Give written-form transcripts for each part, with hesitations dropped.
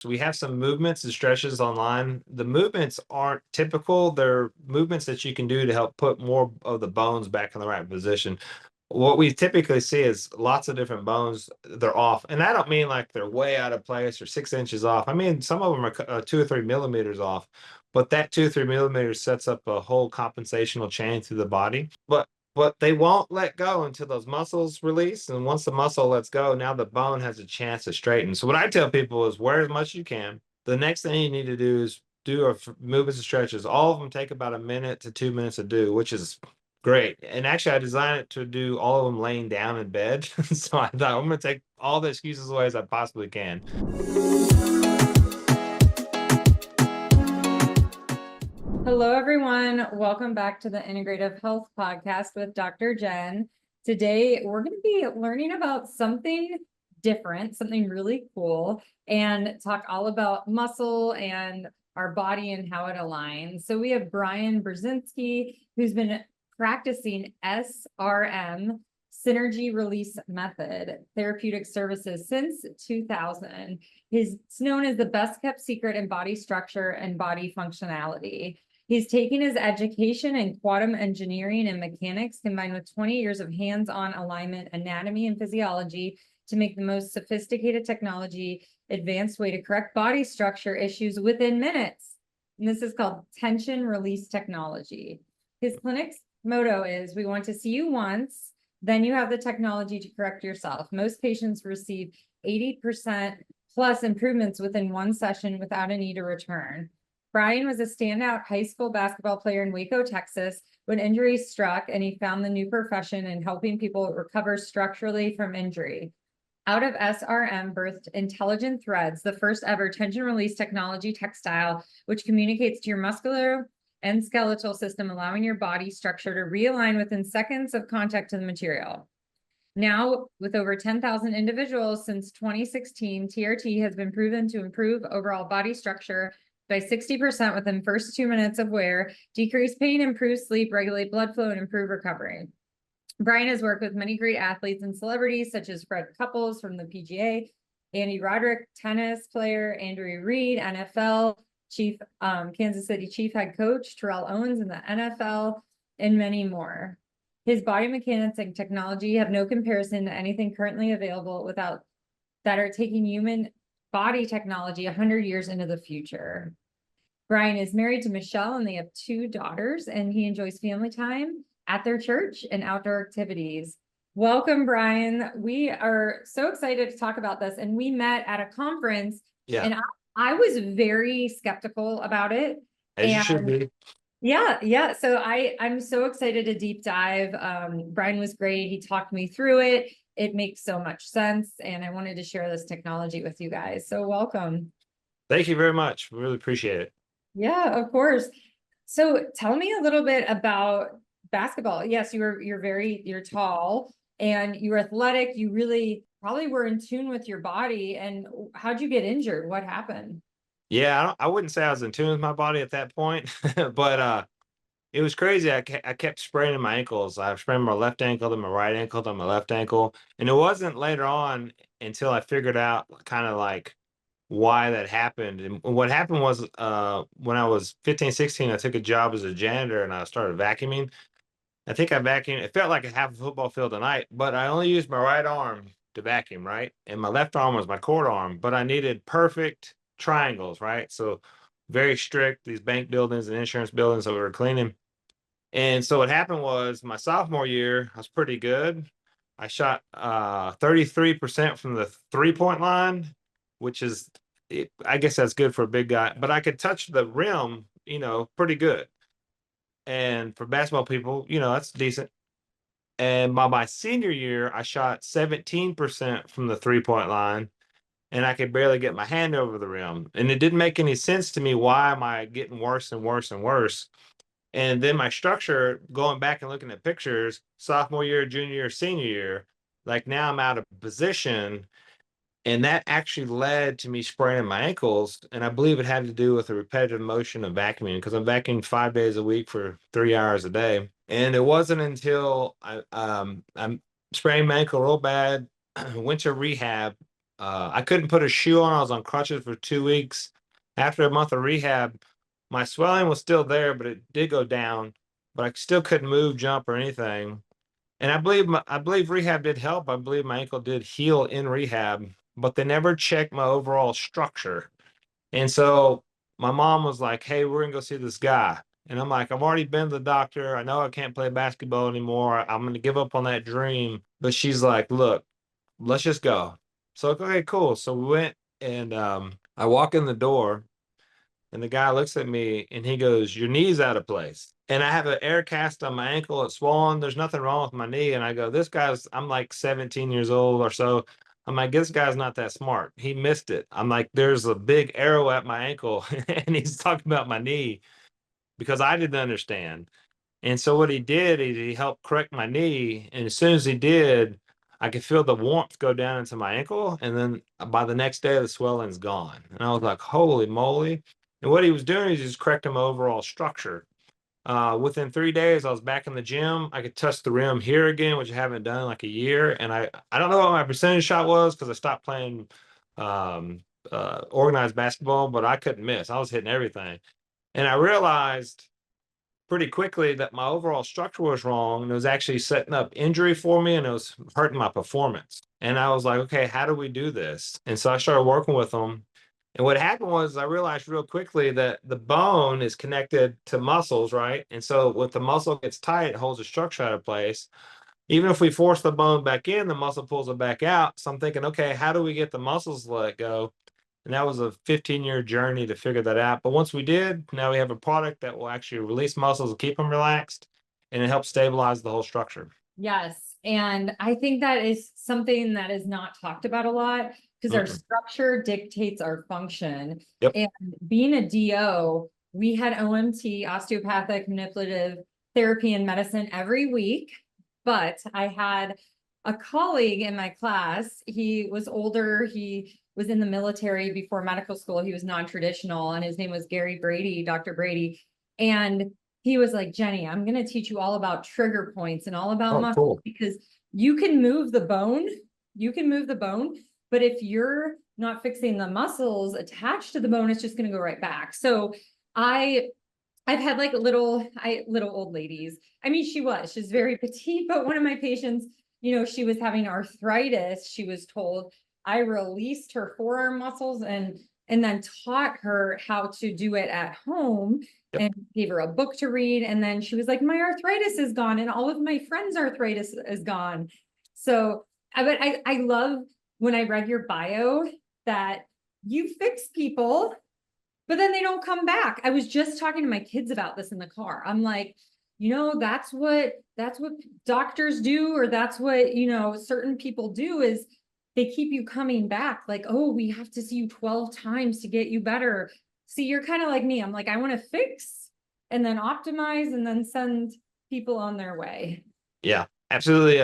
So we have some movements and stretches online. The movements aren't typical. They're movements that you can do to help put more of the bones back in the right position. What we typically see is lots of different bones, they're off. And I don't mean like they're way out of place or 6 inches off. I mean, some of them are 2 or 3 millimeters off, but that 2 or 3 millimeters sets up a whole compensational chain through the body. But they won't let go until those muscles release. And once the muscle lets go, now the bone has a chance to straighten. So what I tell people is wear as much as you can. The next thing you need to do is do movements and stretches. All of them take about a minute to 2 minutes to do, which is great. And actually, I designed it to do all of them laying down in bed. So I thought I'm going to take all the excuses away as I possibly can. Hello, everyone. Welcome back to the Integrative Health Podcast with DRJEN. Today, we're going to be learning about something different, something really cool, and talk all about muscle and our body and how it aligns. So we have Brian Burzynski, who's been practicing SRM, Synergy Release Method, therapeutic services since 2000. It's known as the best kept secret in body structure and body functionality. He's taken his education in quantum engineering and mechanics combined with 20 years of hands-on alignment, anatomy, and physiology to make the most sophisticated technology advanced way to correct body structure issues within minutes. And this is called tension release technology. His clinic's motto is, we want to see you once, then you have the technology to correct yourself. Most patients receive 80% plus improvements within one session without a need to return. Brian was a standout high school basketball player in Waco, Texas, when injuries struck, and he found the new profession in helping people recover structurally from injury. Out of SRM birthed Intelligent Threads, the first ever tension release technology textile, which communicates to your muscular and skeletal system, allowing your body structure to realign within seconds of contact to the material. Now, with over 10,000 individuals since 2016, TRT has been proven to improve overall body structure by 60% within first 2 minutes of wear, decrease pain, improve sleep, regulate blood flow, and improve recovery. Brian has worked with many great athletes and celebrities such as Fred Couples from the PGA, Andy Roddick, tennis player, Andrew Reid, NFL chief, Kansas City Chief head coach, Terrell Owens in the NFL, and many more. His body mechanics and technology have no comparison to anything currently available without that are taking human body technology 100 years into the future. Brian is married to Michelle and they have 2 daughters, and he enjoys family time at their church and outdoor activities. Welcome, Brian. We are so excited to talk about this, and we met at a conference. Yeah. And I was very skeptical about it. As you should be. Yeah. So I'm so excited to deep dive. Brian was great. He talked me through it. It makes so much sense. And I wanted to share this technology with you guys. So welcome. Thank you very much. We really appreciate it. Yeah, of course. So tell me a little bit about basketball. Yes, you're tall and you're athletic. You really probably were in tune with your body. And how'd you get injured? What happened? Yeah, I wouldn't say I was in tune with my body at that point, but it was crazy. I kept spraining my ankles. I sprained my left ankle, then my right ankle, then my left ankle. And it wasn't later on until I figured out kind of like why that happened. And what happened was when I was 15, 16, I took a job as a janitor and I started vacuuming. I think I vacuumed. It felt like a half a football field a night, but I only used my right arm to vacuum, right? And my left arm was my cord arm, but I needed perfect triangles, right? So very strict, these bank buildings and insurance buildings that we were cleaning. And so what happened was my sophomore year, I was pretty good. I shot 33% from the 3-point line, which is, I guess that's good for a big guy, but I could touch the rim, pretty good. And for basketball people, that's decent. And by my senior year, I shot 17% from the 3-point line, and I could barely get my hand over the rim. And it didn't make any sense to me. Why am I getting worse and worse and worse? And then my structure, going back and looking at pictures, sophomore year, junior year, senior year, like now I'm out of position. And that actually led to me spraining my ankles. And I believe it had to do with the repetitive motion of vacuuming because I'm vacuuming 5 days a week for 3 hours a day. And it wasn't until I'm spraining my ankle real bad, went to rehab I couldn't put a shoe on. I was on crutches for 2 weeks. After a month of rehab, my swelling was still there, but it did go down. But I still couldn't move, jump, or anything. And I believe rehab did help. I believe my ankle did heal in rehab, but they never checked my overall structure. And so my mom was like, "Hey, we're gonna go see this guy." And I'm like, "I've already been to the doctor. I know I can't play basketball anymore. I'm gonna give up on that dream." But she's like, "Look, let's just go." So okay, cool. So we went, and I walk in the door, and the guy looks at me and he goes, "Your knee's out of place." And I have an air cast on my ankle. It's swollen. There's nothing wrong with my knee. And I go, I'm like 17 years old or so. I'm like, this guy's not that smart. He missed it. I'm like, there's a big arrow at my ankle. And he's talking about my knee because I didn't understand. And so what he did is he helped correct my knee. And as soon as he did, I could feel the warmth go down into my ankle. And then by the next day, the swelling's gone. And I was like, holy moly. And what he was doing is just correcting my overall structure. Within 3 days, I was back in the gym. I could touch the rim here again, which I haven't done in like a year. And I don't know what my percentage shot was because I stopped playing organized basketball, but I couldn't miss. I was hitting everything. And I realized pretty quickly that my overall structure was wrong and it was actually setting up injury for me and it was hurting my performance. And I was like, okay, how do we do this? And so I started working with them. And what happened was I realized real quickly that the bone is connected to muscles, right? And so when the muscle gets tight, it holds the structure out of place. Even if we force the bone back in, the muscle pulls it back out. So I'm thinking, okay, how do we get the muscles to let go? And that was a 15-year journey to figure that out. But once we did, now we have a product that will actually release muscles and keep them relaxed, and it helps stabilize the whole structure. Yes. And I think that is something that is not talked about a lot because our structure dictates our function. Yep. And being a DO, we had OMT, osteopathic manipulative therapy and medicine every week. But I had a colleague in my class. He was older. He was in the military before medical school. He was non-traditional, and his name was Gary Brady, Dr. Brady. And he was like, Jenny, I'm going to teach you all about trigger points and all about muscles because you can move the bone. You can move the bone. But if you're not fixing the muscles attached to the bone, it's just going to go right back. So I've had like little old ladies. I mean, she's very petite, but one of my patients, she was having arthritis. She was told I released her forearm muscles and then taught her how to do it at home. Yep. And gave her a book to read. And then she was like, my arthritis is gone and all of my friends' arthritis is gone. So I love when I read your bio that you fix people, but then they don't come back. I was just talking to my kids about this in the car. I'm like, that's what doctors do, or that's what, certain people do is they keep you coming back. Like, oh, we have to see you 12 times to get you better. See, you're kind of like me. I'm like, I want to fix and then optimize and then send people on their way. Yeah, absolutely.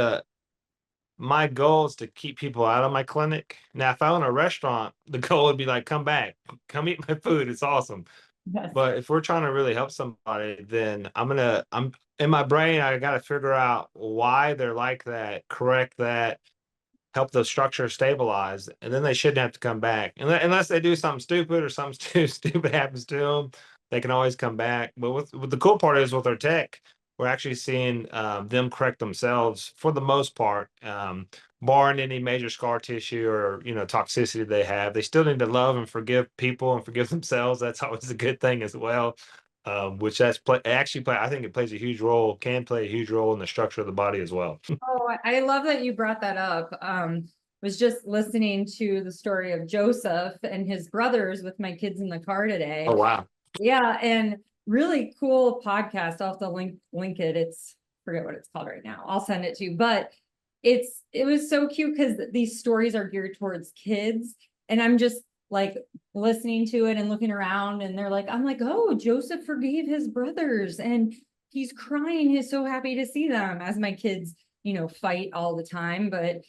My goal is to keep people out of my clinic. Now, if I own a restaurant, the goal would be like, come back, come eat my food. It's awesome. Yes. But if we're trying to really help somebody, then I'm in my brain, I got to figure out why they're like that, correct that, help the structure stabilize, and then they shouldn't have to come back unless they do something stupid or something stupid happens to them. They can always come back. But with the cool part is with our tech, we're actually seeing them correct themselves for the most part, barring any major scar tissue or toxicity they have. They still need to love and forgive people and forgive themselves. That's always a good thing as well. Which I think it plays a huge role, can play a huge role in the structure of the body as well. Oh, I love that you brought that up. Was just listening to the story of Joseph and his brothers with my kids in the car today. Oh, wow. Yeah, and really cool podcast. I'll have to link it. Forget what it's called right now. I'll send it to you. But it was so cute because these stories are geared towards kids. And I'm just like listening to it and looking around, and I'm like, oh, Joseph forgave his brothers and he's crying. He's so happy to see them as my kids, fight all the time. But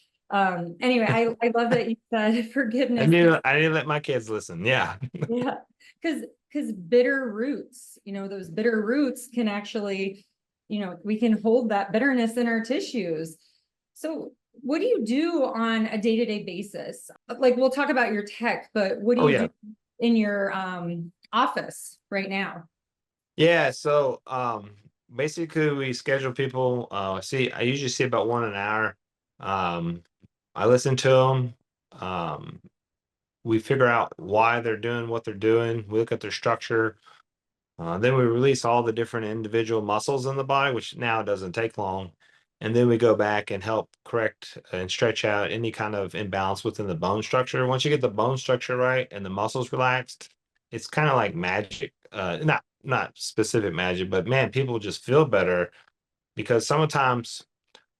anyway, I love that you said forgiveness. I didn't let my kids listen. Yeah. Yeah. Because bitter roots, those bitter roots can actually, we can hold that bitterness in our tissues. So what do you do on a day-to-day basis? Like, we'll talk about your tech, but what do Oh you yeah. do in your office right now? Yeah. So basically we schedule people. I usually see about one an hour. Um, I listen to them. Um, we figure out why they're doing what they're doing. We look at their structure. Then we release all the different individual muscles in the body, which now doesn't take long. And then we go back and help correct and stretch out any kind of imbalance within the bone structure. Once you get the bone structure right and the muscles relaxed, it's kind of like magic. Not specific magic, but man, people just feel better because sometimes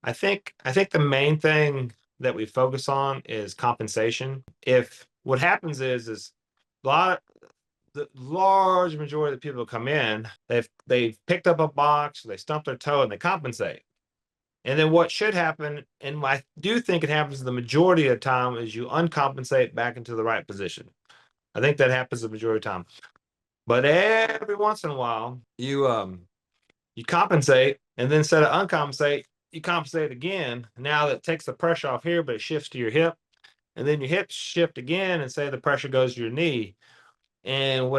I think the main thing that we focus on is compensation. If what happens is a lot the large majority of the people who come in, they've picked up a box, they stump their toe, and they compensate. And then what should happen, and I do think it happens the majority of the time, is you uncompensate back into the right position. I think that happens the majority of the time. But every once in a while, you compensate, and then instead of uncompensate, you compensate again. Now that takes the pressure off here, but it shifts to your hip, and then your hips shift again, and say the pressure goes to your knee. And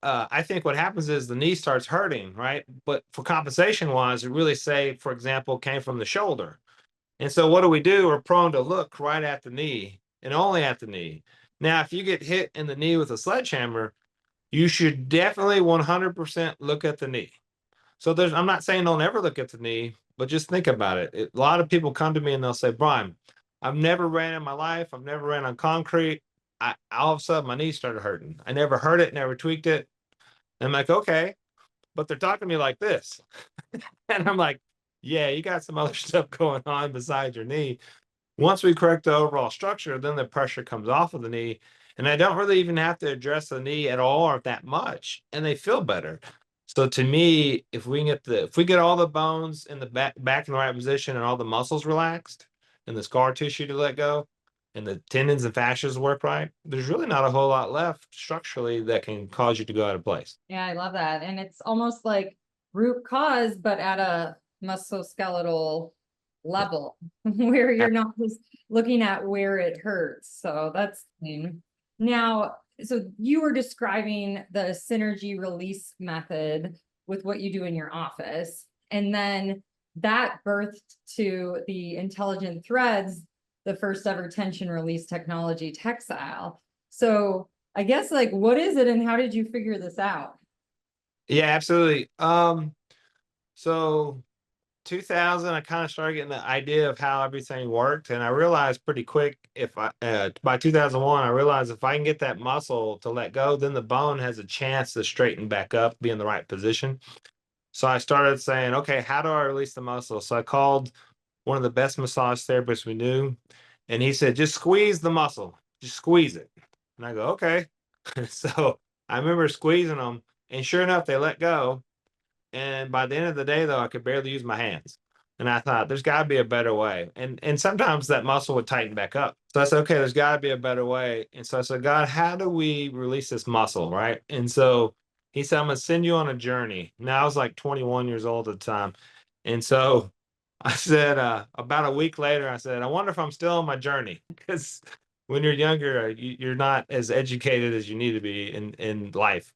I think what happens is the knee starts hurting, right? But for compensation wise, it really say, for example, came from the shoulder. And so what do? We're prone to look right at the knee and only at the knee. Now, if you get hit in the knee with a sledgehammer, you should definitely 100% look at the knee. So I'm not saying don't ever look at the knee, but just think about it. A lot of people come to me and they'll say, Brian, I've never ran in my life. I've never ran on concrete. All of a sudden my knee started hurting. I never hurt it, never tweaked it. And I'm like, okay, but they're talking to me like this. And I'm like, yeah, you got some other stuff going on besides your knee. Once we correct the overall structure, then the pressure comes off of the knee. And I don't really even have to address the knee at all or that much. And they feel better. So to me, if we get all the bones in the back in the right position and all the muscles relaxed and the scar tissue to let go and the tendons and fascias work right, there's really not a whole lot left structurally that can cause you to go out of place. Yeah, I love that. And it's almost like root cause, but at a musculoskeletal level where you're not just looking at where it hurts. So that's now, so you were describing the synergy release method with what you do in your office. And then that birthed to the intelligent threads, the first ever tension release technology textile. So I guess, like, what is it and how did you figure this out? Yeah, absolutely. So 2000, I kind of started getting the idea of how everything worked, and I realized pretty quick if by 2001, I realized if I can get that muscle to let go, then the bone has a chance to straighten back up, be in the right position. So I started saying, okay, how do I release the muscle? So I called one of the best massage therapists we knew, and he said, just squeeze the muscle, just squeeze it. And I go, okay. So I remember squeezing them, and sure enough, they let go. And by the end of the day, though, I could barely use my hands. And I thought, there's got to be a better way. And sometimes that muscle would tighten back up. So I said, okay, there's got to be a better way. And so I said, God, how do we release this muscle, right? And so he said, I'm going to send you on a journey. Now I was like 21 years old at the time. And so I said, about a week later, I said, I wonder if I'm still on my journey. Because when you're younger, you're not as educated as you need to be in life.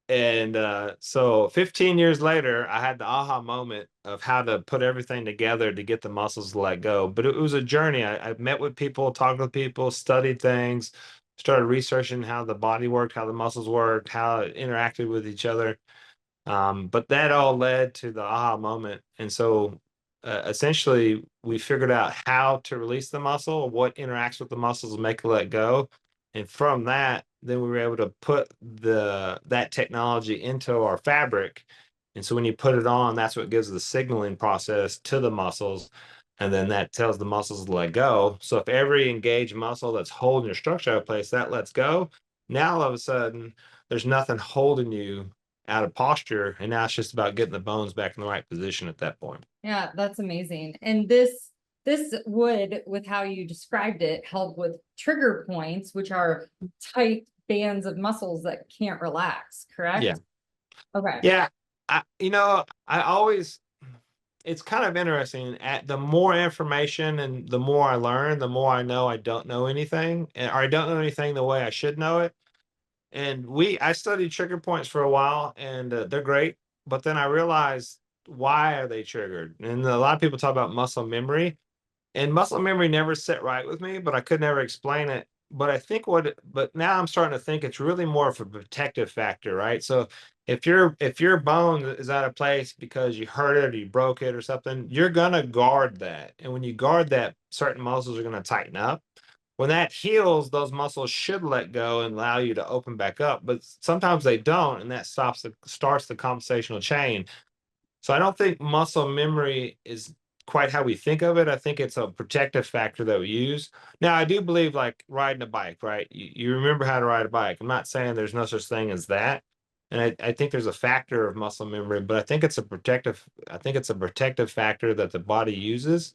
And so 15 years later, I had the aha moment of how to put everything together to get the muscles to let go. But it was a journey. I met with people, talked with people, studied things, started researching how the body worked, how the muscles worked, how it interacted with each other. But that all led to the aha moment. And so essentially, we figured out how to release the muscle, what interacts with the muscles, make it let go. And from that, then we were able to put that technology into our fabric. And so when you put it on, that's what gives the signaling process to the muscles. And then that tells the muscles to let go. So if every engaged muscle that's holding your structure out of place, that lets go, now all of a sudden, there's nothing holding you out of posture. And now it's just about getting the bones back in the right position at that point. Yeah, that's amazing. And this would, with how you described it, help with trigger points, which are tight bands of muscles that can't relax, Yeah. correct? Okay. Yeah. I always, it's kind of interesting. At the more information and the more I learn, the more I know I don't know anything, or I don't know anything the way I should know it. And I studied trigger points for a while, and they're great. But then I realized, why are they triggered? And a lot of people talk about muscle memory, and muscle memory never set right with me, but I could never explain it. But I think but now I'm starting to think it's really more of a protective factor, right? So if your bone is out of place because you hurt it or you broke it or something, you're gonna guard that. And when you guard that, certain muscles are gonna tighten up. When that heals, those muscles should let go and allow you to open back up. But sometimes they don't, and that starts the compensational chain. So I don't think muscle memory is quite how we think of it. I think it's a protective factor that we use. Now, I do believe, like riding a bike, right? You remember how to ride a bike. I'm not saying there's no such thing as that. And I think there's a factor of muscle memory, but I think it's a protective factor that the body uses.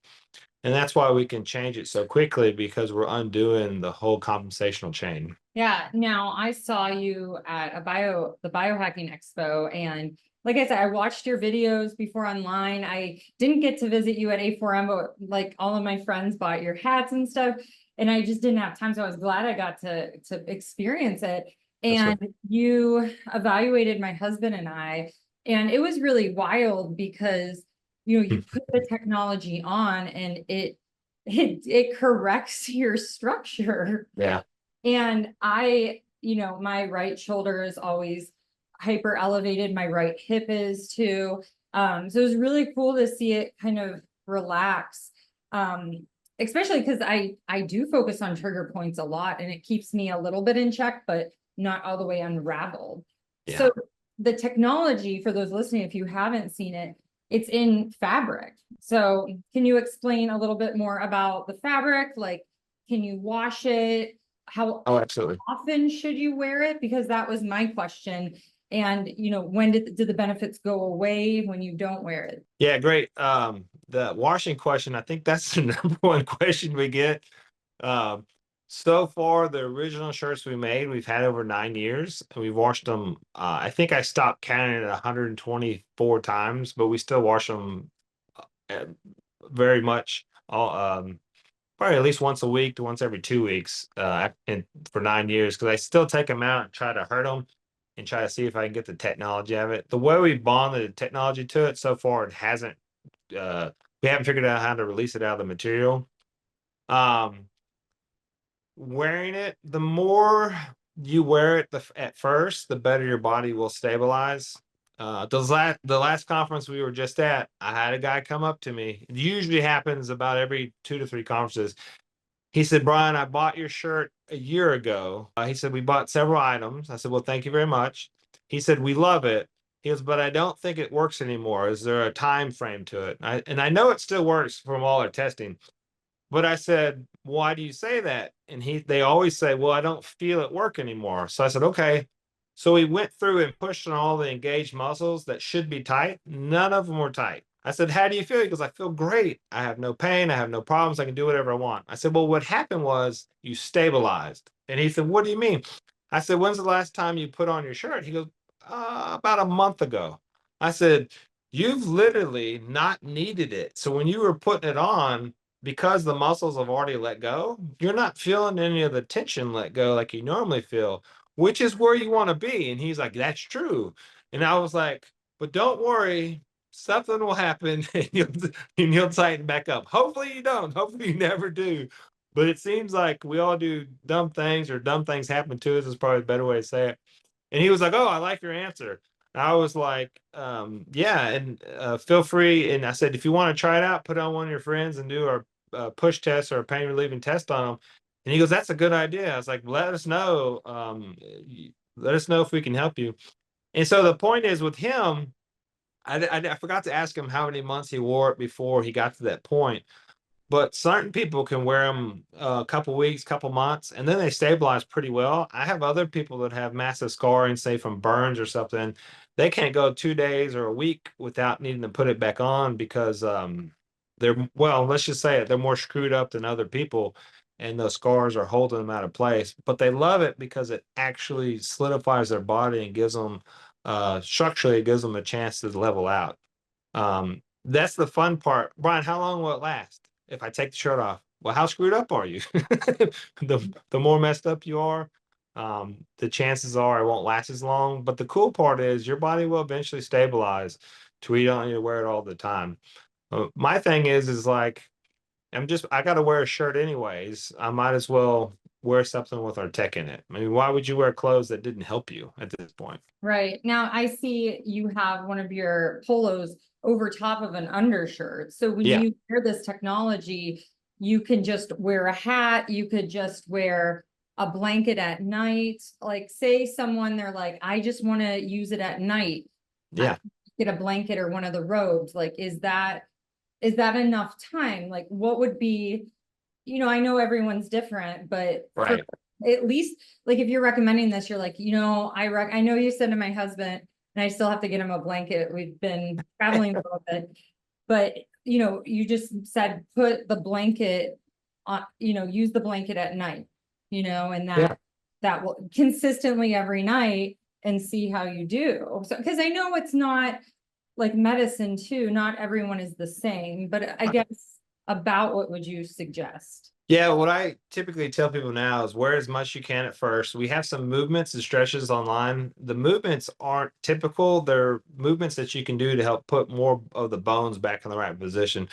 And that's why we can change it so quickly, because we're undoing the whole compensational chain. Yeah. Now I saw you at the biohacking expo, and like I said, I watched your videos before online. I didn't get to visit you at A4M, but like all of my friends bought your hats and stuff, and I just didn't have time. So I was glad I got to experience it. And you evaluated my husband and I, and it was really wild because you put the technology on and it corrects your structure. Yeah. And my right shoulder is always hyper elevated. My right hip is too. So it was really cool to see it kind of relax. Especially because I do focus on trigger points a lot, and it keeps me a little bit in check, but not all the way unraveled. Yeah. So the technology, for those listening, if you haven't seen it, it's in fabric. So can you explain a little bit more about the fabric? Like, can you wash it? How Oh, absolutely. often should you wear it? Because that was my question. And when did the benefits go away when you don't wear it? Yeah, great. The washing question, I think that's the number one question we get. Um, so far, the original shirts we made, we've had over 9 years, and we've washed them. I think I stopped counting at 124 times, but we still wash them uh, very much. Probably at least once a week to once every 2 weeks, and for 9 years, because I still take them out and try to hurt them and try to see if I can get the technology of it. The way we bonded the technology to it so far, it hasn't. We haven't figured out how to release it out of the material. Um, Wearing it, the more you wear it at first, the better your body will stabilize. The last conference we were just at, I had a guy come up to me. It usually happens about every 2 to 3 conferences. He said, "Brian, I bought your shirt a year ago." He said, "We bought several items." I said, "Well, thank you very much." He said, "We love it." He goes, "But I don't think it works anymore. Is there a time frame to it?" And I know it still works from all our testing. But I said, "Why do you say that?" And they always say, "Well, I don't feel it work anymore." So I said, "Okay." So we went through and pushed on all the engaged muscles that should be tight. None of them were tight. I said, "How do you feel?" He goes, "I feel great. I have no pain. I have no problems. I can do whatever I want." I said, "Well, what happened was you stabilized." And he said, "What do you mean?" I said, "When's the last time you put on your shirt?" He goes, "About a month ago." I said, "You've literally not needed it. So when you were putting it on, because the muscles have already let go, you're not feeling any of the tension let go like you normally feel, which is where you want to be." And he's like, "That's true." And I was like, "But don't worry, something will happen and you'll tighten back up. Hopefully you don't. Hopefully you never do." But it seems like we all do dumb things, or dumb things happen to us, is probably a better way to say it. And he was like, "Oh, I like your answer." I was like, "Yeah, and feel free." And I said, "If you want to try it out, put on one of your friends and do a push test or a pain relieving test on them." And he goes, "That's a good idea." I was like, "Let us know. Let us know if we can help you." And so the point is, with him, I forgot to ask him how many months he wore it before he got to that point. But certain people can wear them a couple weeks, couple months, and then they stabilize pretty well. I have other people that have massive scarring, say from burns or something. They can't go 2 days or a week without needing to put it back on, because well, let's just say it, they're more screwed up than other people, and those scars are holding them out of place. But they love it because it actually solidifies their body and gives them structurally, it gives them a chance to level out. That's the fun part. Brian, how long will it last if I take the shirt off? Well, how screwed up are you? The more messed up you are, the chances are it won't last as long. But the cool part is your body will eventually stabilize to where you don't need to wear it all the time. My thing is like I got to wear a shirt anyways. I might as well wear something with our tech in it. I mean, why would you wear clothes that didn't help you at this point? Right. Now I see you have one of your polos over top of an undershirt. So when Yeah. you wear this technology, you can just wear a hat, you could just wear a blanket at night. Like say someone they're like, I just want to use it at night. I Yeah. get a blanket or one of the robes. Like, is that enough time? Like what would be, I know everyone's different, but for Right. at least like if you're recommending this, you're like, I know you said to my husband, and I still have to get him a blanket. We've been traveling a little bit, but you just said put the blanket on, use the blanket at night, and Yeah. that will consistently every night and see how you do. So because I know it's not like medicine too, not everyone is the same, but I guess about what would you suggest? Yeah, what I typically tell people now is wear as much you can at first. We have some movements and stretches online. The movements aren't typical. They're movements that you can do to help put more of the bones back in the right position.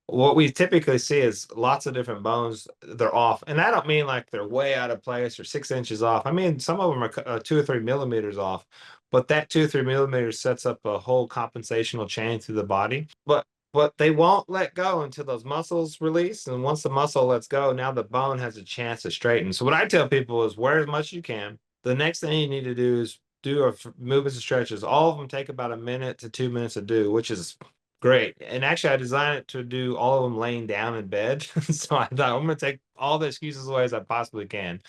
What we typically see is lots of different bones, they're off. And I don't mean like they're way out of place or 6 inches off. I mean, some of them are 2 or 3 millimeters off, but that 2 or 3 millimeters sets up a whole compensational chain through the body. But they won't let go until those muscles release. And once the muscle lets go, now the bone has a chance to straighten. So what I tell people is wear as much as you can. The next thing you need to do is do movements and stretches. All of them take about a minute to 2 minutes to do, which is great. And actually, I designed it to do all of them laying down in bed. So I thought I'm going to take all the excuses away as I possibly can.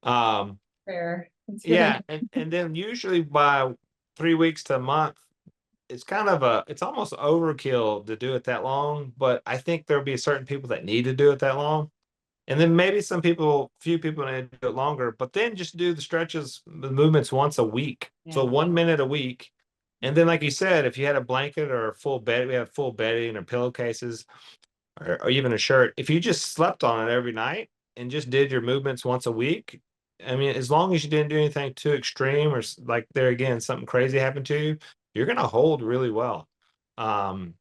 Um, Fair. It's yeah, good. and then usually by 3 weeks to a month, it's almost overkill to do it that long, but I think there'll be certain people that need to do it that long. And then maybe few people need to do it longer, but then just do the stretches, the movements once a week. So Yeah. 1 minute a week. And then, like you said, if you had a blanket or a full bed, we have full bedding or pillowcases or even a shirt. If you just slept on it every night and just did your movements once a week, I mean, as long as you didn't do anything too extreme or like there again, something crazy happened to you, you're going to hold really well. Um,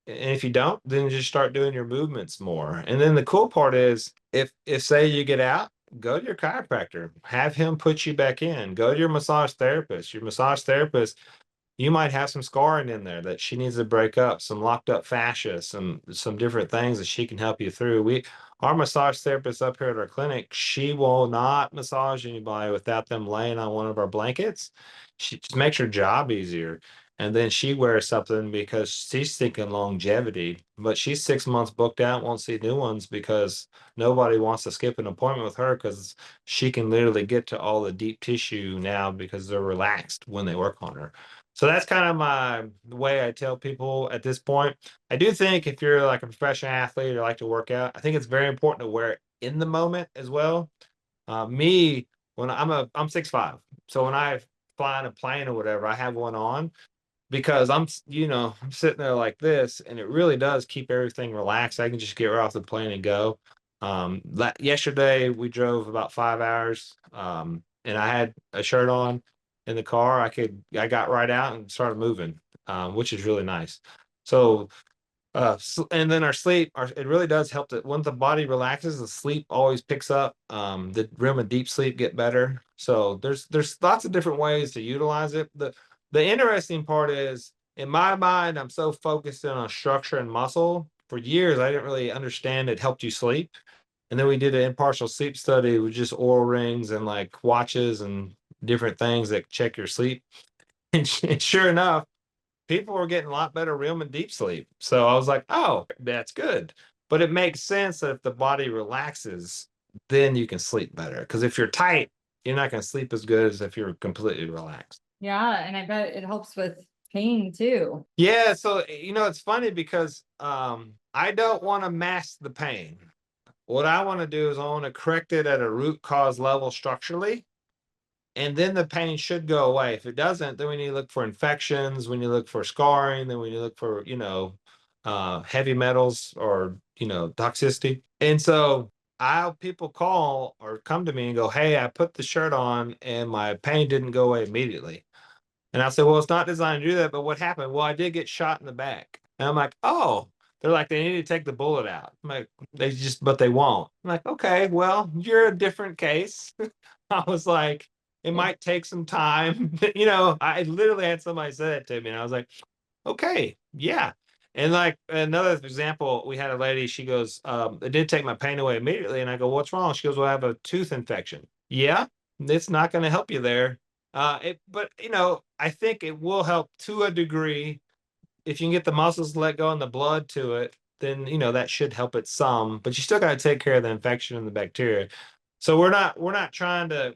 and if you don't, then just start doing your movements more. And then the cool part is if say you get out, go to your chiropractor, have him put you back in, go to your massage therapist. Your massage therapist, you might have some scarring in there that she needs to break up, some locked up fascia, some different things that she can help you through. Our massage therapist up here at our clinic, she will not massage anybody without them laying on one of our blankets. She just makes her job easier. And then she wears something because she's thinking longevity, but she's 6 months booked out, won't see new ones because nobody wants to skip an appointment with her because she can literally get to all the deep tissue now because they're relaxed when they work on her. So that's kind of the way I tell people at this point. I do think if you're like a professional athlete or like to work out, I think it's very important to wear it in the moment as well. Me, when I'm 6'5", so when I fly in a plane or whatever, I have one on because I'm sitting there like this, and it really does keep everything relaxed. I can just get right off the plane and go. Yesterday we drove about 5 hours, and I had a shirt on in the car. I got right out and started moving, which is really nice. So and then our sleep, it really does help that when the body relaxes, the sleep always picks up. The REM and deep sleep get better. So there's lots of different ways to utilize it. The interesting part is in my mind, I'm so focused in on structure and muscle. For years, I didn't really understand it helped you sleep. And then we did an impartial sleep study with just oral rings and like watches and different things that check your sleep. And sure enough, people were getting a lot better REM and deep sleep. So I was like, oh, that's good. But it makes sense that if the body relaxes, then you can sleep better. Because if you're tight, you're not going to sleep as good as if you're completely relaxed. Yeah, and I bet it helps with pain too. Yeah, so it's funny because I don't want to mask the pain. What I want to do is I want to correct it at a root cause level structurally, and then the pain should go away. If it doesn't, then we need to look for infections, we need to look for scarring, then we need to look for, heavy metals or, toxicity. And so people call or come to me and go, "Hey, I put the shirt on and my pain didn't go away immediately." And I said, "Well, it's not designed to do that, but what happened?" "Well, I did get shot in the back." And I'm like, "Oh." They're like, "They need to take the bullet out." I'm like, but they won't. I'm like, "Okay, well, you're a different case." I was like, "It might take some time." I literally had somebody say that to me, and I was like, "Okay, yeah." And like another example, we had a lady, she goes, "It did take my pain away immediately." And I go, "What's wrong?" She goes, "Well, I have a tooth infection." Yeah, it's not going to help you there. But I think it will help to a degree. If you can get the muscles to let go and the blood to it, then that should help it some. But you still got to take care of the infection and the bacteria. So we're not trying to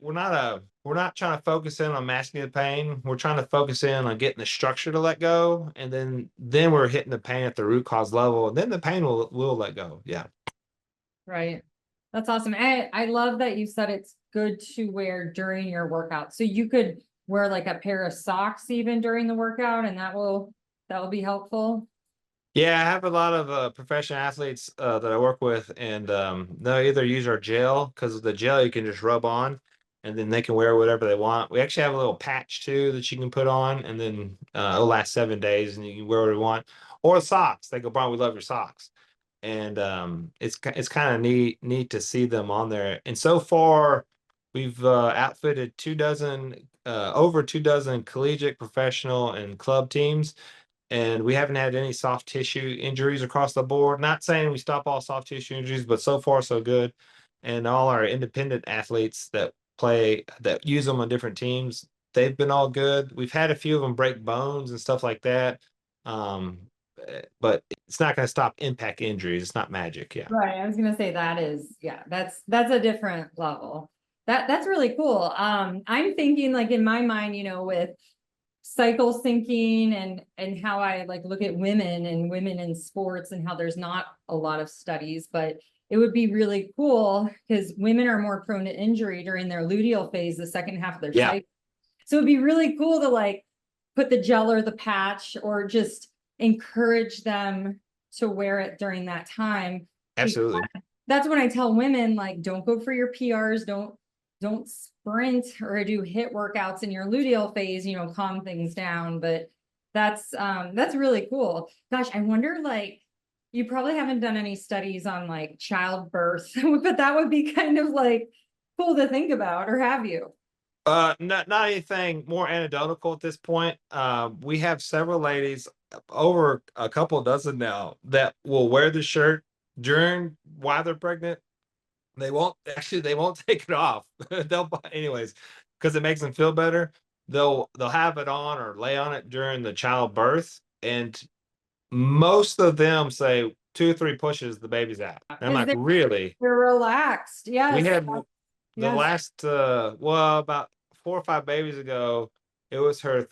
focus in on masking the pain. We're trying to focus in on getting the structure to let go, and then we're hitting the pain at the root cause level, and then the pain will let go. Yeah. Right. That's awesome. I love that you said it's good to wear during your workout. So you could wear like a pair of socks even during the workout, and that will be helpful. Yeah, I have a lot of professional athletes that I work with, and they'll either use our gel, because the gel you can just rub on, and then they can wear whatever they want. We actually have a little patch too that you can put on, and then it'll last 7 days, and you can wear whatever you want. Or socks. They go, "Brian, we love your socks," and it's kind of neat to see them on there. And so far, we've outfitted over 2 dozen collegiate, professional, and club teams, and we haven't had any soft tissue injuries across the board. Not saying we stop all soft tissue injuries, but so far so good. And all our independent athletes that use them on different teams, they've been all good. We've had a few of them break bones and stuff like that. Um, but it's not going to stop impact injuries. It's not magic. Yeah. Right. I was gonna say yeah, that's a different level. That's really cool. I'm thinking like in my mind, with cycle syncing and how I like look at women and women in sports and how there's not a lot of studies, but it would be really cool because women are more prone to injury during their luteal phase, the second half of their Yeah. cycle. So it'd be really cool to like put the gel or the patch or just encourage them to wear it during that time. Absolutely. That's when I tell women, like, don't go for your PRs, don't sprint or do HIIT workouts in your luteal phase, calm things down. But that's really cool. Gosh, I wonder, like, you probably haven't done any studies on like childbirth, but that would be kind of like cool to think about, or have you? Not anything more anecdotal at this point. We have several ladies, over a couple dozen now, that will wear the shirt during while they're pregnant. They won't take it off. They'll anyways, because it makes them feel better. They'll have it on or lay on it during the childbirth, and most of them say 2 or 3 pushes, the baby's out. And I'm Because like, really? they're relaxed. We Yes. had the Yes. last well, about 4 or 5 babies ago, it was her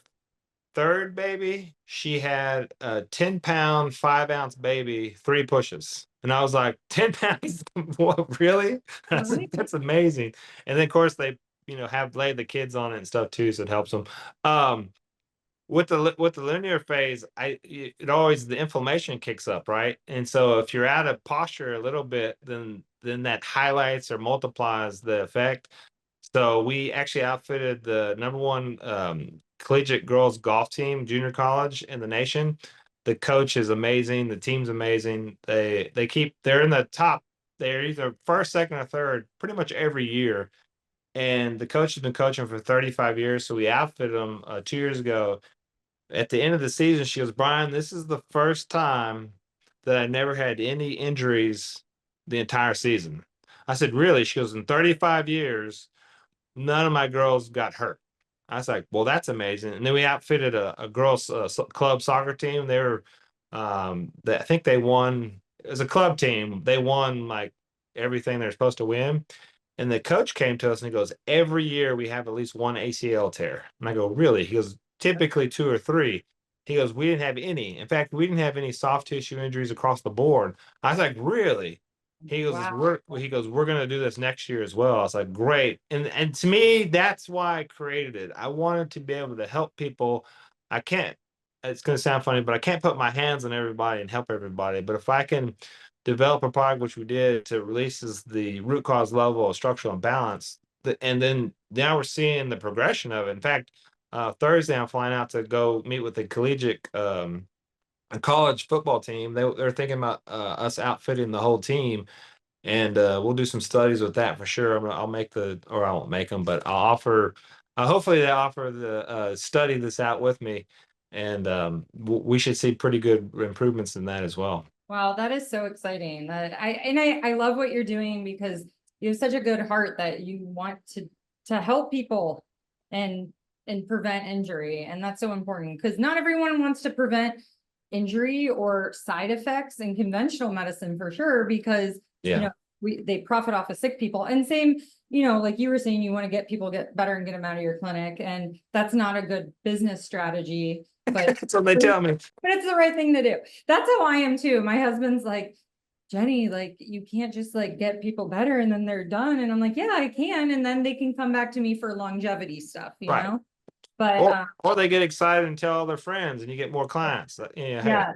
third baby. She had a 10-pound, 5-ounce baby, 3 pushes. And I was like, 10 pounds? What, really? I said, Right. that's amazing. And then, of course, they, have laid the kids on it and stuff too, so it helps them. Um, with the linear phase, it always, the inflammation kicks up, right? And so if you're out of posture a little bit, then that highlights or multiplies the effect. So we actually outfitted the number one collegiate girls golf team, junior college in the nation. The coach is amazing. The team's amazing. They're in the top. They're either first, second, or third pretty much every year. And the coach has been coaching for 35 years. So we outfitted them 2 years ago. At the end of the season, she goes, "Brian, this is the first time that I never had any injuries the entire season." I said, "Really?" She goes, "In 35 years, none of my girls got hurt." I was like, "Well, that's amazing." And then we outfitted a girls club soccer team. I think they won as a club team. They won like everything they're supposed to win. And the coach came to us and he goes, "Every year we have at least one ACL tear." And I go, "Really?" He goes, "Typically 2 or 3." He goes, "We didn't have any. In fact, we didn't have any soft tissue injuries across the board." I was like, "Really?" Wow. He goes, "We're gonna do this next year as well." I was like, "Great." And to me, that's why I created it. I wanted to be able to help people. I can't it's going to sound funny, but I can't put my hands on everybody and help everybody. But if I can develop a product, which we did, to releases the root cause level of structural imbalance, and then now we're seeing the progression of it. In fact, Thursday I'm flying out to go meet with the collegiate a college football team. They're thinking about us outfitting the whole team, and we'll do some studies with that for sure. I'll make or I won't make them, but I'll offer. Hopefully, they offer the study this out with me, and we should see pretty good improvements in that as well. Wow, that is so exciting. I love what you're doing because you have such a good heart that you want to help people and prevent injury. And that's so important because not everyone wants to prevent injury or side effects in conventional medicine for sure, because Yeah, they profit off of sick people. And same, like you were saying, you want to get people get better and get them out of your clinic. And that's not a good business strategy. But that's what they tell me. but it's the right thing to do. That's how I am too. My husband's like, Jenny, like you can't just like get people better and then they're done. And I'm like, yeah, I can. And then they can come back to me for longevity stuff, Right. But Or they get excited and tell all their friends, and you get more clients. Yeah, hey, yeah,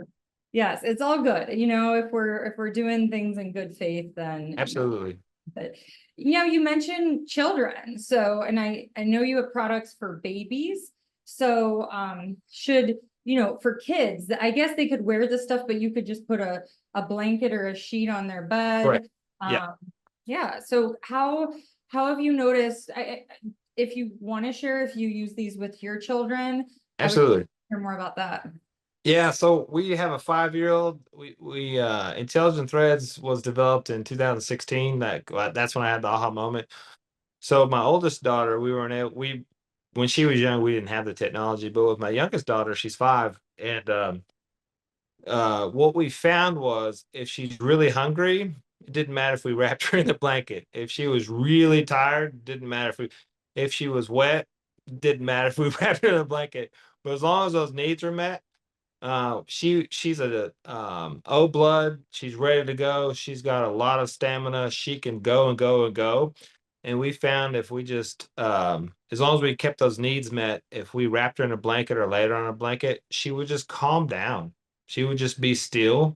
yes, it's all good. If we're doing things in good faith, then absolutely. but you mentioned children. So, and I know you have products for babies. So, should, for kids, I guess they could wear this stuff, but you could just put a blanket or a sheet on their Correct. bed. Yeah, Yeah. So how have you noticed, if you want to share, if you use these with your children, I would absolutely. hear more about that. Yeah, so we have a 5-year-old. We Intelligent Threads was developed in 2016. That's when I had the aha moment. So my oldest daughter, we were in a we when she was young, we didn't have the technology, but with my youngest daughter, she's 5, and what we found was if she's really hungry, it didn't matter if we wrapped her in the blanket. If she was really tired, didn't matter if she was wet, didn't matter if we wrapped her in a blanket. But as long as those needs are met, she's a O blood. She's ready to go. She's got a lot of stamina. She can go and go and go. And we found if we just as long as we kept those needs met, if we wrapped her in a blanket or laid her on a blanket, she would just calm down. She would just be still.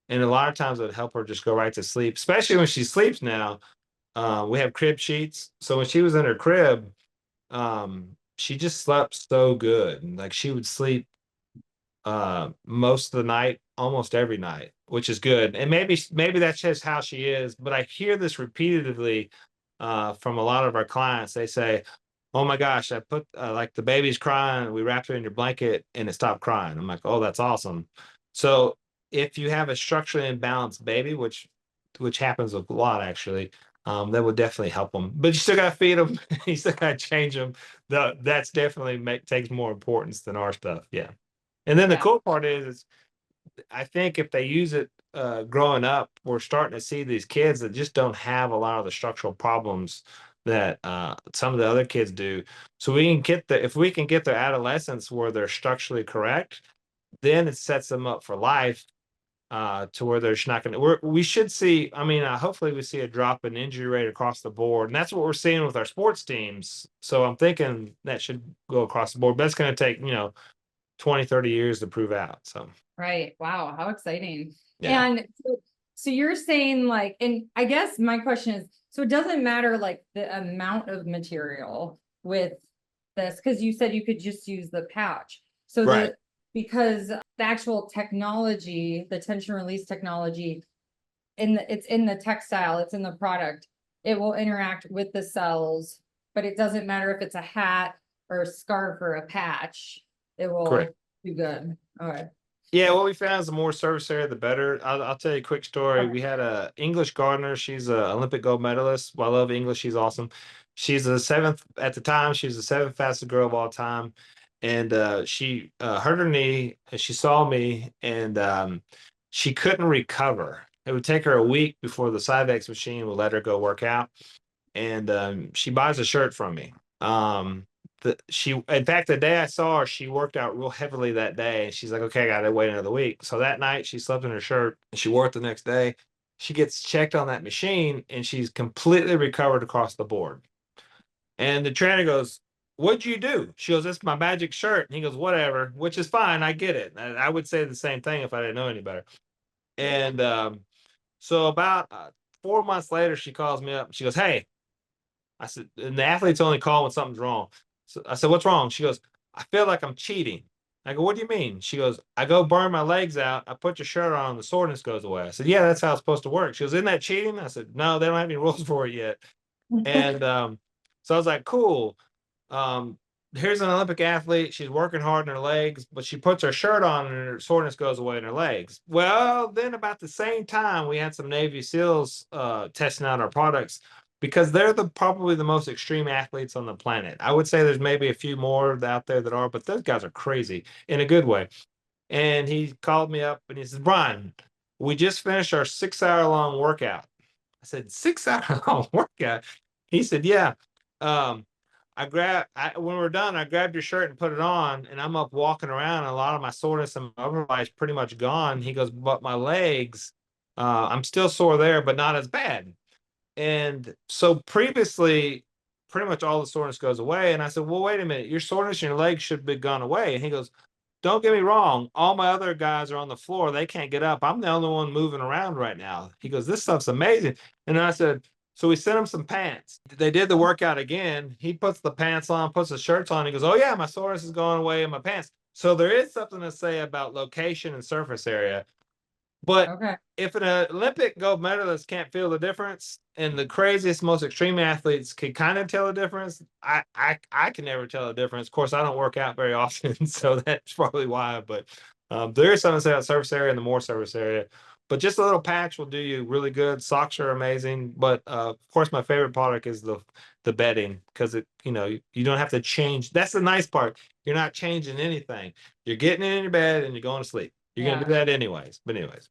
And a lot of times it would help her just go right to sleep, especially when she sleeps now. We have crib sheets. So when she was in her crib, she just slept so good. And like she would sleep most of the night, almost every night, which is good. And maybe that's just how she is. But I hear this repeatedly from a lot of our clients. They say, "Oh my gosh, I put like the baby's crying. We wrapped her in your blanket and it stopped crying." I'm like, "Oh, that's awesome." So if you have a structurally imbalanced baby, which happens a lot actually, that would definitely help them. But you still got to feed them. You still got to change them. That's definitely takes more importance than our stuff. Yeah. And then the Yeah. cool part is I think if they use it growing up, we're starting to see these kids that just don't have a lot of the structural problems that some of the other kids do. So we can if we can get their adolescence where they're structurally correct, then it sets them up for life to where they're just not going to. We should see. I mean, hopefully we see a drop in injury rate across the board, and that's what we're seeing with our sports teams. So I'm thinking that should go across the board. But that's going to take 20, 30 years to prove out. So Right. Wow. How exciting. yeah, And so you're saying like, and I guess my question is, so it doesn't matter like the amount of material with this, because you said you could just use the pouch. So right, because the actual technology, the tension release technology, it's in the textile, it's in the product, it will interact with the cells, but it doesn't matter if it's a hat or a scarf or a patch, it will correct. do good. All right. Yeah, what we found is the more surface area, the better. I'll tell you a quick story. Okay. We had a English gardener. She's a Olympic gold medalist. Well, I love English. She's awesome. She's the seventh at the time. She's the seventh fastest girl of all time, and she hurt her knee. And she saw me, and she couldn't recover. It would take her a week before the Cyvex machine would let her go work out. And she buys a shirt from me. In fact, the day I saw her, she worked out real heavily that day. And she's like, okay, I gotta wait another week. So that night she slept in her shirt and she wore it the next day. She gets checked on that machine and she's completely recovered across the board. And the trainer goes, what'd you do? She goes, it's my magic shirt. And he goes, whatever, which is fine. I get it. I would say the same thing if I didn't know any better. And so about 4 months later, she calls me up. She goes, hey, I said, and the athletes only call when something's wrong. So I said, what's wrong? She goes, I feel like I'm cheating. I go, what do you mean? She goes, I go burn my legs out. I put your shirt on, the soreness goes away. I said, yeah, that's how it's supposed to work. She goes, isn't that cheating? I said, no, they don't have any rules for it yet. And so I was like, cool. Um, Here's an Olympic athlete. She's working hard in her legs, but she puts her shirt on and her soreness goes away in her legs. Well, then about the same time, we had some Navy SEALs testing out our products because they're probably the most extreme athletes on the planet. I would say there's maybe a few more out there that are, but those guys are crazy in a good way. And he called me up and he says, Brian, we just finished our 6 hour long workout. I said, 6 hour long workout? He said, yeah. Um, when we're done, I grabbed your shirt and put it on, and I'm up walking around, and a lot of my soreness and my upper body is pretty much gone. He goes, but my legs, I'm still sore there, but not as bad. And so previously, pretty much all the soreness goes away. And I said, well, wait a minute, your soreness in your legs should be gone away. And he goes, don't get me wrong. All my other guys are on the floor. They can't get up. I'm the only one moving around right now. He goes, this stuff's amazing. And I said, so we sent him some pants. They did the workout again. He puts the pants on, puts the shirts on. He goes, oh, yeah, my soreness is going away in my pants. So there is something to say about location and surface area. But Okay. if an Olympic gold medalist can't feel the difference, and the craziest, most extreme athletes can kind of tell the difference, I can never tell the difference. Of course, I don't work out very often, so that's probably why. But there is something to say about surface area and the more surface area. But just a little patch will do you really good. Socks are amazing, but of course, my favorite product is the bedding because you don't have to change. That's the nice part. You're not changing anything. You're getting in your bed and you're going to sleep. You're gonna do that anyways. But anyways.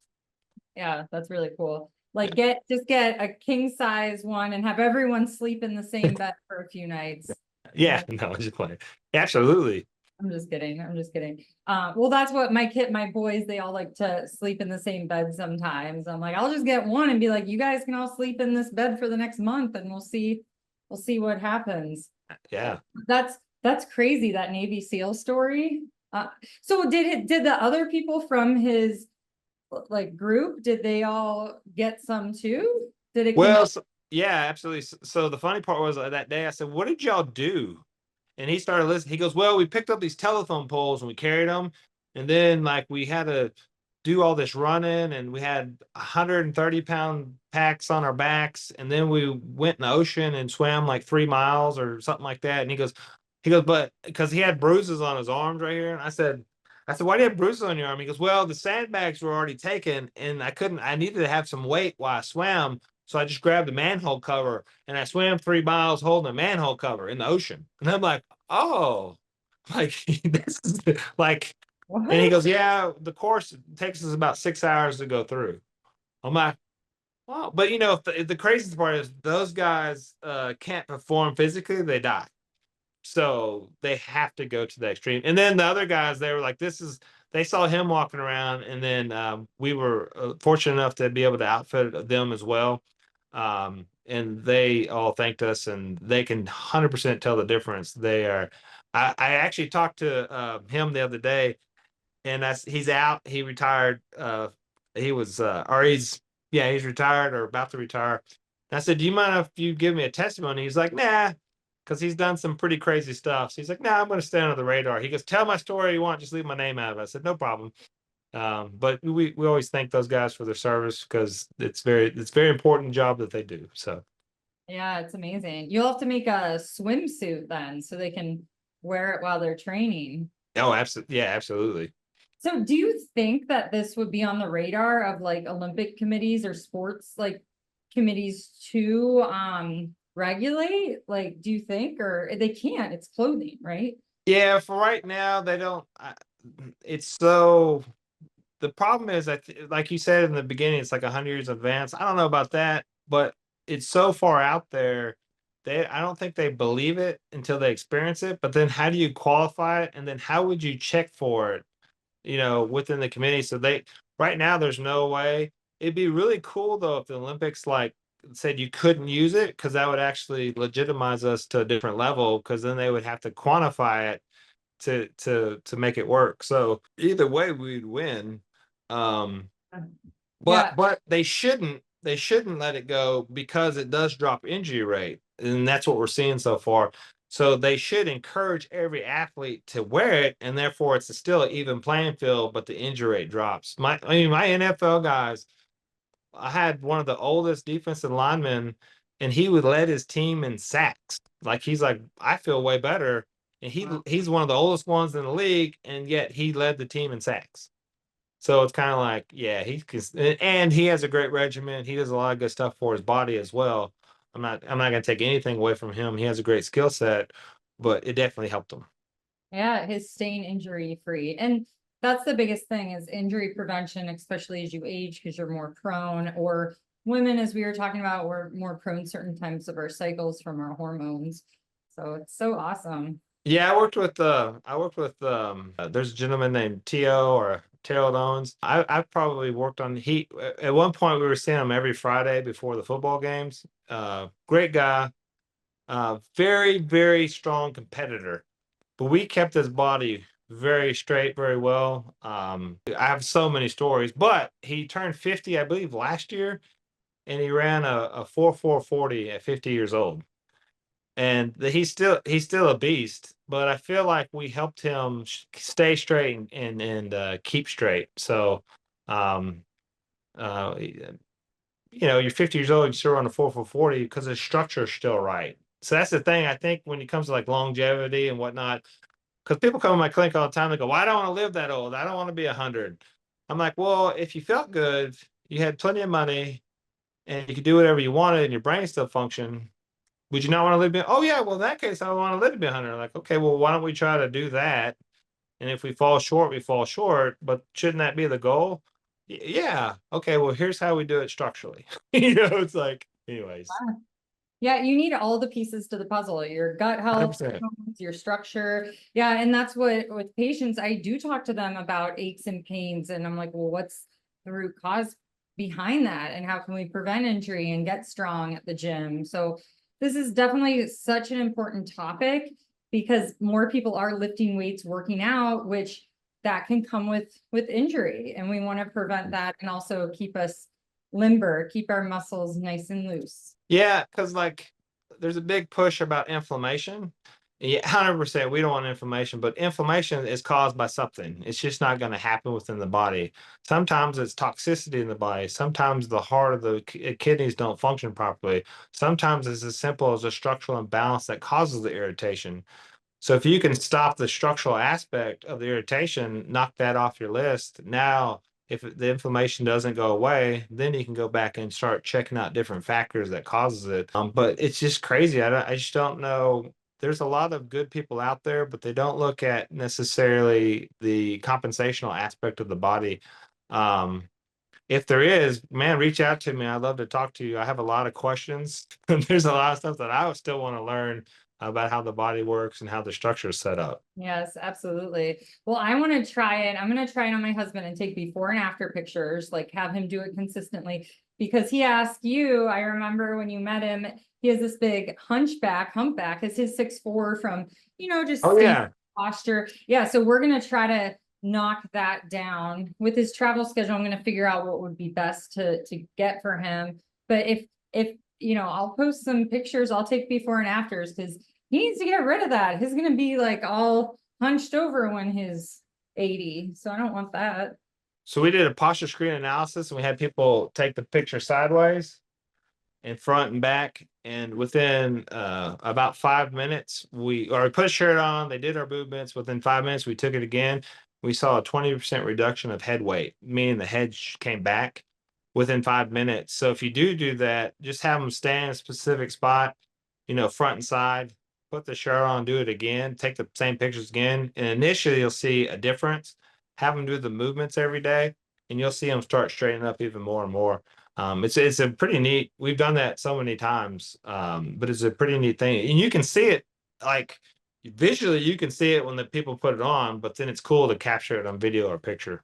Yeah, that's really cool. Like just get a king size one and have everyone sleep in the same bed for a few nights. Yeah, no, I'm just playing. Absolutely. I'm just kidding. I'm just kidding. Well, that's what my boys, they all like to sleep in the same bed sometimes. I'm like, I'll just get one and be like, you guys can all sleep in this bed for the next month and we'll see what happens. Yeah. That's crazy, that Navy SEAL story. So did the other people from his like group, did they all get some too? Did it Well, yeah, absolutely. So the funny part was that day I said, what did y'all do? And he started listening. He goes, well, we picked up these telephone poles and we carried them. And then like we had to do all this running and we had 130-pound packs on our backs. And then we went in the ocean and swam like 3 miles or something like that. And he goes, but because he had bruises on his arms right here. And I said, why do you have bruises on your arm? He goes, well, the sandbags were already taken and I needed to have some weight while I swam. So I just grabbed a manhole cover and I swam 3 miles holding a manhole cover in the ocean. And I'm like, oh, like this is like, and he what? goes, yeah, the course takes us about 6 hours to go through. I'm like, well, but the craziest part is those guys can't perform physically, they die. So they have to go to the extreme. And then the other guys, they were like, they saw him walking around. And then we were fortunate enough to be able to outfit them as well. And they all thanked us and they can 100% tell the difference. I actually talked to him the other day and he's out. He retired. He was, or he's retired or about to retire. And I said, do you mind if you give me a testimony? He's like, nah, because he's done some pretty crazy stuff. So he's like, nah, I'm going to stay under the radar. He goes, tell my story you want, just leave my name out of it. I said, no problem. But we always thank those guys for their service because it's very important job that they do. So Yeah, it's amazing. You'll have to make a swimsuit then so they can wear it while they're training. oh, absolutely, yeah, absolutely. So do you think that this would be on the radar of like Olympic committees or sports like committees to regulate? Like, do you think, or they can't, it's clothing, right? Yeah, for right now they don't. It's so the problem is that, like you said in the beginning, it's like 100 years advanced. I don't know about that, but it's so far out there. I don't think they believe it until they experience it. But then, how do you qualify it? And then, how would you check for it? Within the community. So right now, there's no way. It'd be really cool though if the Olympics like said you couldn't use it because that would actually legitimize us to a different level, because then they would have to quantify it to make it work. So either way we'd win. Um Yeah, but they shouldn't let it go, because it does drop injury rate. And that's what we're seeing so far. So they should encourage every athlete to wear it, and therefore it's still an even playing field, but the injury rate drops. My NFL guys, I had one of the oldest defensive linemen, and he would lead his team in sacks. Like, he's like, I feel way better. And he's one of the oldest ones in the league, and yet he led the team in sacks. So it's kind of like, yeah, and he has a great regimen. He does a lot of good stuff for his body as well. I'm not going to take anything away from him. He has a great skill set, but it definitely helped him. yeah, his staying injury free. And that's the biggest thing is injury prevention, especially as you age, because you're more prone, or women, as we were talking about, we're more prone certain times of our cycles from our hormones. So it's so awesome. Yeah, there's a gentleman named Tio, or Terrell Owens. I've probably worked on he at one point we were seeing him every Friday before the football games. Great guy, very, very strong competitor. But we kept his body very straight, very well. I have so many stories, but he turned 50, I believe, last year, and he ran a 4.440 at 50 years old. And he's still a beast, but I feel like we helped him stay straight and keep straight. So, um, you're 50 years old, you still run a 4.440 because the structure is still right. So that's the thing. I think when it comes to like longevity and whatnot, because people come to my clinic all the time, they go, "Well, I don't want to live that old. I don't want to be 100." I'm like, well, if you felt good, you had plenty of money, and you could do whatever you wanted, and your brain still function, would you not want to live? Oh yeah, well in that case, I want to live to be 100. Like, okay, well, why don't we try to do that? And if we fall short, we fall short. But shouldn't that be the goal? Yeah. Okay. Well, here's how we do it structurally. It's like, anyways, Yeah, you need all the pieces to the puzzle, your gut health, 100%. your structure. Yeah, and that's what with patients, I do talk to them about aches and pains. And I'm like, well, what's the root cause behind that? And how can we prevent injury and get strong at the gym? So this is definitely such an important topic because more people are lifting weights, working out, which that can come with injury. And we want to prevent that and also keep us limber, keep our muscles nice and loose. Yeah, because like there's a big push about inflammation. Yeah, 100%. We don't want inflammation, but inflammation is caused by something. It's just not going to happen within the body. Sometimes it's toxicity in the body. Sometimes the heart of the kidneys don't function properly. Sometimes it's as simple as a structural imbalance that causes the irritation. So if you can stop the structural aspect of the irritation, knock that off your list. Now, if the inflammation doesn't go away, then you can go back and start checking out different factors that causes it. But it's just crazy. I just don't know. There's a lot of good people out there, but they don't look at necessarily the compensational aspect of the body. Um, if there is, man, reach out to me. I'd love to talk to you. I have a lot of questions. There's a lot of stuff that I would still want to learn about how the body works and how the structure is set up. Yes, absolutely. Well, I want to try it. I'm going to try it on my husband and take before and after pictures, like have him do it consistently because he asked you, I remember when you met him, he has this big humpback is his 6'4" from, just Oh standing yeah. posture. Yeah. So we're going to try to knock that down with his travel schedule. I'm going to figure out what would be best to get for him. But if, I'll post some pictures, I'll take before and afters because he needs to get rid of that. He's going to be like all hunched over when he's 80. So I don't want that. So we did a posture screen analysis, and we had people take the picture sideways and front and back. And within about 5 minutes, we put a shirt on, they did our movements. Within 5 minutes, we took it again. We saw a 20% reduction of head weight, meaning the head came back within 5 minutes. So if you do that, just have them stand in a specific spot, front and side, put the shirt on, do it again, take the same pictures again. And initially, you'll see a difference. Have them do the movements every day, and you'll see them start straightening up even more and more. It's a pretty neat. We've done that so many times, but it's a pretty neat thing, and you can see it like visually. You can see it when the people put it on, but then it's cool to capture it on video or picture.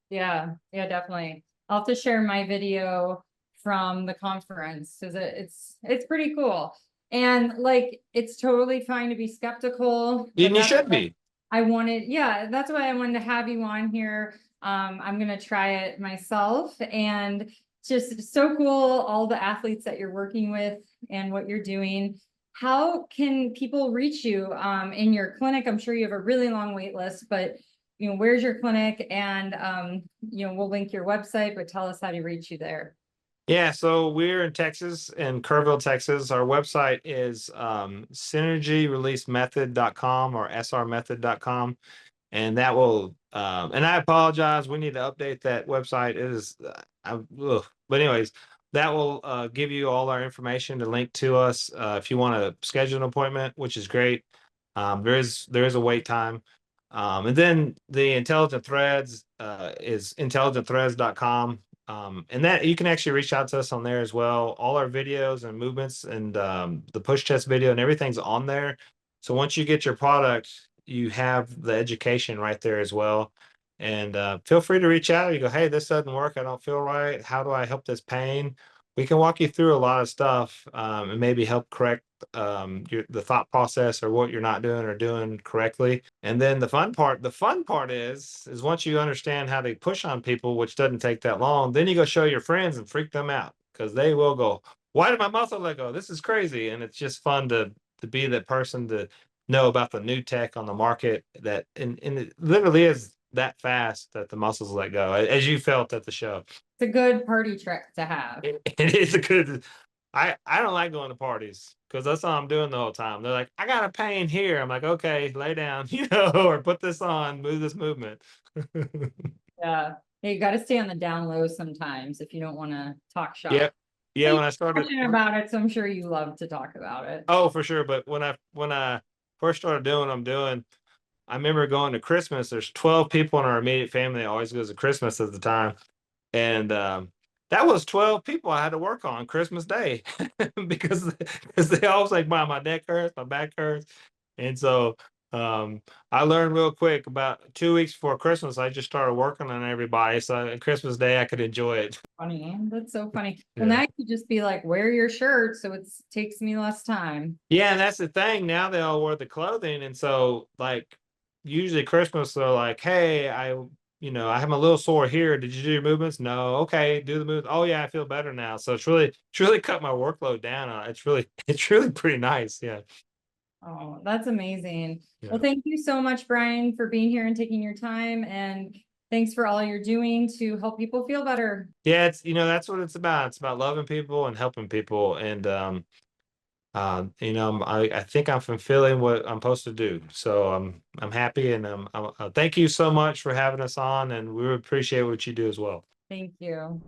Yeah, definitely. I'll have to share my video from the conference. It's pretty cool. And like, it's totally fine to be skeptical. But And you should be. That's why I wanted to have you on here. I'm going to try it myself, and just so cool. All the athletes that you're working with and what you're doing. How can people reach you in your clinic? I'm sure you have a really long wait list, but where's your clinic? And we'll link your website, but tell us how to reach you there. Yeah, so we're in Texas, in Kerrville, Texas. Our website is synergyreleasemethod.com or srmethod.com. And that will, and I apologize, we need to update that website. It is, but anyways, that will give you all our information to link to us if you want to schedule an appointment, which is great. There is a wait time. And then the Intelligent Threads is intelligentthreads.com. And that you can actually reach out to us on there as well. All our videos and movements and the push test video and everything's on there. So once you get your product, you have the education right there as well. And feel free to reach out. You go, hey, this doesn't work. I don't feel right. How do I help this pain? We can walk you through a lot of stuff and maybe help correct the thought process or what you're not doing or doing correctly. And then the fun part is once you understand how to push on people, which doesn't take that long, then you go show your friends and freak them out, because they will go, why did my muscle let go? This is crazy. And it's just fun to be that person to know about the new tech on the market, that and it literally is that fast that the muscles let go, as you felt at the show. It's a good party trick to have. It is a good. I don't like going to parties because that's all I'm doing the whole time. They're like, I got a pain here. I'm like, okay, lay down, or put this on, move this movement. Yeah, you got to stay on the down low sometimes if you don't want to talk shop. Yep. Yeah, when I started passionate about it, so I'm sure you love to talk about it. Oh, for sure. But when I first started doing what I'm doing, I remember going to Christmas. There's 12 people in our immediate family that always goes to Christmas at the time. And that was 12 people I had to work on Christmas Day because they always like, my neck hurts, my back hurts. And so I learned real quick about 2 weeks before Christmas, I just started working on everybody. So on Christmas Day, I could enjoy it. Funny. That's so funny. Well, now you could just be like, wear your shirt, so it takes me less time. Yeah, and that's the thing. Now they all wear the clothing. And so like usually Christmas, they're like, hey, I'm a little sore here. Did you do your movements? No. Okay, do the movements. Oh yeah, I feel better now. So it's really cut my workload down. It's really pretty nice. Yeah. Oh, that's amazing. Yeah. Well, thank you so much, Brian, for being here and taking your time. And thanks for all you're doing to help people feel better. Yeah, it's that's what it's about. It's about loving people and helping people. And I think I'm fulfilling what I'm supposed to do. So I'm happy, and thank you so much for having us on, and we appreciate what you do as well. Thank you.